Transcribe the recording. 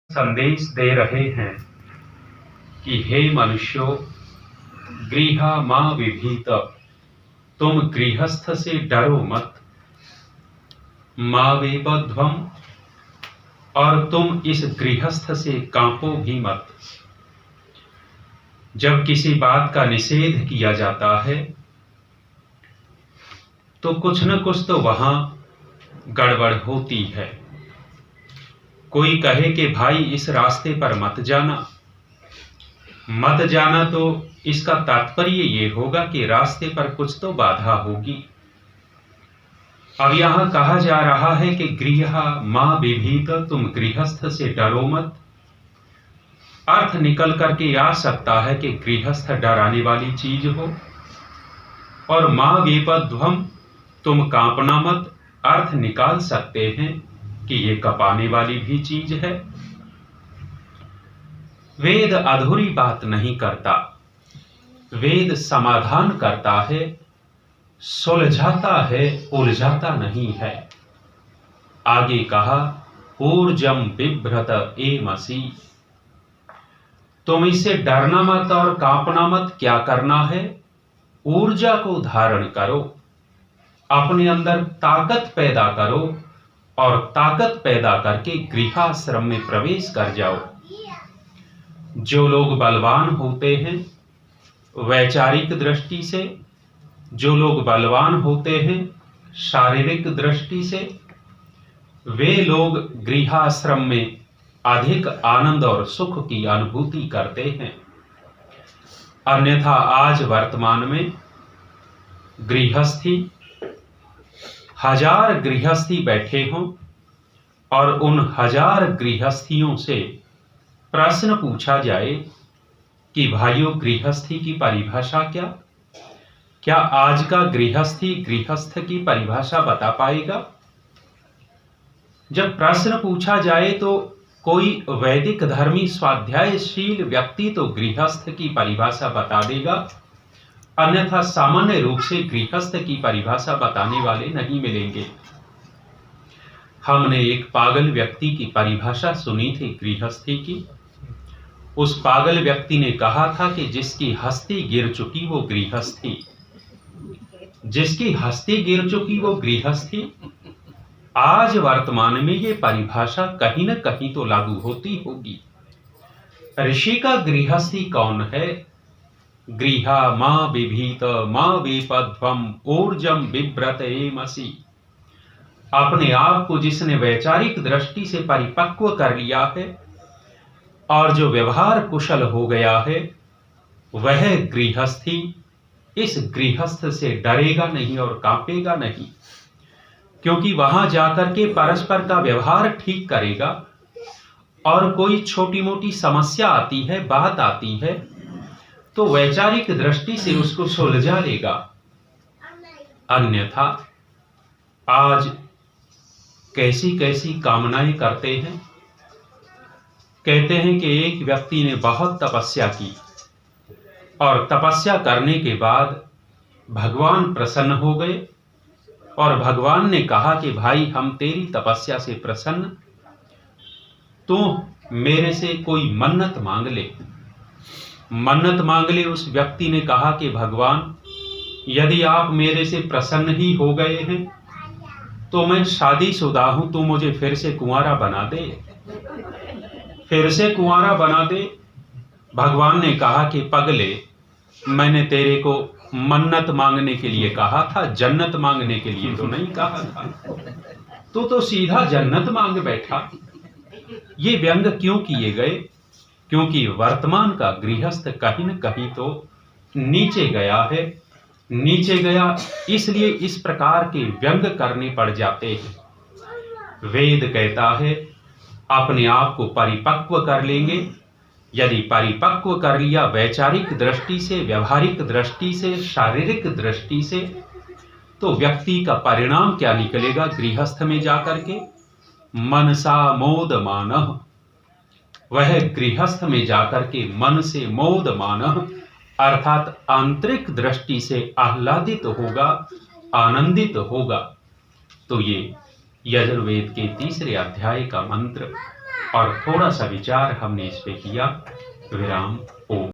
संदेश दे रहे हैं कि हे मनुष्यों, गृहा मा विभीत, तुम गृहस्थ से डरो मत। मा वेपध्वम, और तुम इस गृहस्थ से कांपो भी मत। जब किसी बात का निषेध किया जाता है तो कुछ न कुछ तो वहां गड़बड़ होती है। कोई कहे कि भाई इस रास्ते पर मत जाना, तो इसका तात्पर्य ये होगा कि रास्ते पर कुछ तो बाधा होगी। अब यहां कहा जा रहा है कि गृहा मा विभीत, तुम गृहस्थ से डरो मत। अर्थ निकल करके आ सकता है कि गृहस्थ डराने वाली चीज हो, और मा वेपध्वम, तुम कांपना मत, अर्थ निकाल सकते हैं कि ये कपाने वाली भी चीज है। वेद अधूरी बात नहीं करता, वेद समाधान करता है, सुलझाता है, उलझाता नहीं है। आगे कहा ऊर्जम बिभ्रत एमसि, तुम इससे डरना मत और कांपना मत। क्या करना है? ऊर्जा को धारण करो, अपने अंदर ताकत पैदा करो, और ताकत पैदा करके गृहाश्रम में प्रवेश कर जाओ। जो लोग बलवान होते हैं वैचारिक दृष्टि से, जो लोग बलवान होते हैं शारीरिक दृष्टि से, वे लोग गृहाश्रम में अधिक आनंद और सुख की अनुभूति करते हैं। अन्यथा आज वर्तमान में गृहस्थी, 1000 गृहस्थी बैठे हों और उन 1000 गृहस्थियों से प्रश्न पूछा जाए कि भाइयों गृहस्थी की परिभाषा क्या आज का गृहस्थ की परिभाषा बता पाएगा? जब प्रश्न पूछा जाए तो कोई वैदिक धर्मी स्वाध्यायशील व्यक्ति तो गृहस्थ की परिभाषा बता देगा, अन्यथा सामान्य रूप से गृहस्थ की परिभाषा बताने वाले नहीं मिलेंगे। हमने एक पागल व्यक्ति की परिभाषा सुनी थी गृहस्थी की। उस पागल व्यक्ति ने कहा था कि जिसकी हस्ती गिर चुकी वो गृहस्थी, जिसकी हस्ती गिर चुकी वो गृहस्थी। आज वर्तमान में ये परिभाषा कहीं न कहीं तो लागू होती होगी। ऋषि का गृहस्थी कौन है? गृहा मा विभीत मा वेपध्वम ऊर्जम बिभ्रत एमसि, अपने आप को जिसने वैचारिक दृष्टि से परिपक्व कर लिया है और जो व्यवहार कुशल हो गया है, वह गृहस्थी इस गृहस्थ से डरेगा नहीं और कांपेगा नहीं, क्योंकि वहां जाकर के परस्पर का व्यवहार ठीक करेगा और कोई छोटी मोटी समस्या आती है, बात आती है, तो वैचारिक दृष्टि से उसको सुलझा लेगा। अन्यथा आज कैसी कैसी कामनाएं करते हैं। कहते हैं कि एक व्यक्ति ने बहुत तपस्या की और तपस्या करने के बाद भगवान प्रसन्न हो गए और भगवान ने कहा कि भाई हम तेरी तपस्या से प्रसन्न, तू मेरे से कोई मन्नत मांग ले। मन्नत मांग ले। उस व्यक्ति ने कहा कि भगवान यदि आप मेरे से प्रसन्न ही हो गए हैं तो मैं शादीशुदा हूं, तू मुझे फिर से कुंवारा बना दे, फिर से कुंवारा बना दे। भगवान ने कहा कि पगले, मैंने तेरे को मन्नत मांगने के लिए कहा था, जन्नत मांगने के लिए तो नहीं कहा था। तू तो सीधा जन्नत मांग बैठा। ये व्यंग क्यों किए गए? क्योंकि वर्तमान का गृहस्थ कहीं न कहीं तो नीचे गया है, नीचे गया, इसलिए इस प्रकार के व्यंग करने पड़ जाते हैं। वेद कहता है अपने आप को परिपक्व कर लेंगे। यदि परिपक्व कर लिया वैचारिक दृष्टि से, व्यवहारिक दृष्टि से, शारीरिक दृष्टि से, तो व्यक्ति का परिणाम क्या निकलेगा? गृहस्थ में जाकर के मनसा मोदमानः, वह गृहस्थ में जाकर के मन से मोदमानः अर्थात आंतरिक दृष्टि से आह्लादित होगा, आनंदित होगा। तो ये यजुर्वेद के 3 अध्याय का मंत्र और थोड़ा सा विचार हमने इस पे किया। विराम। ओम।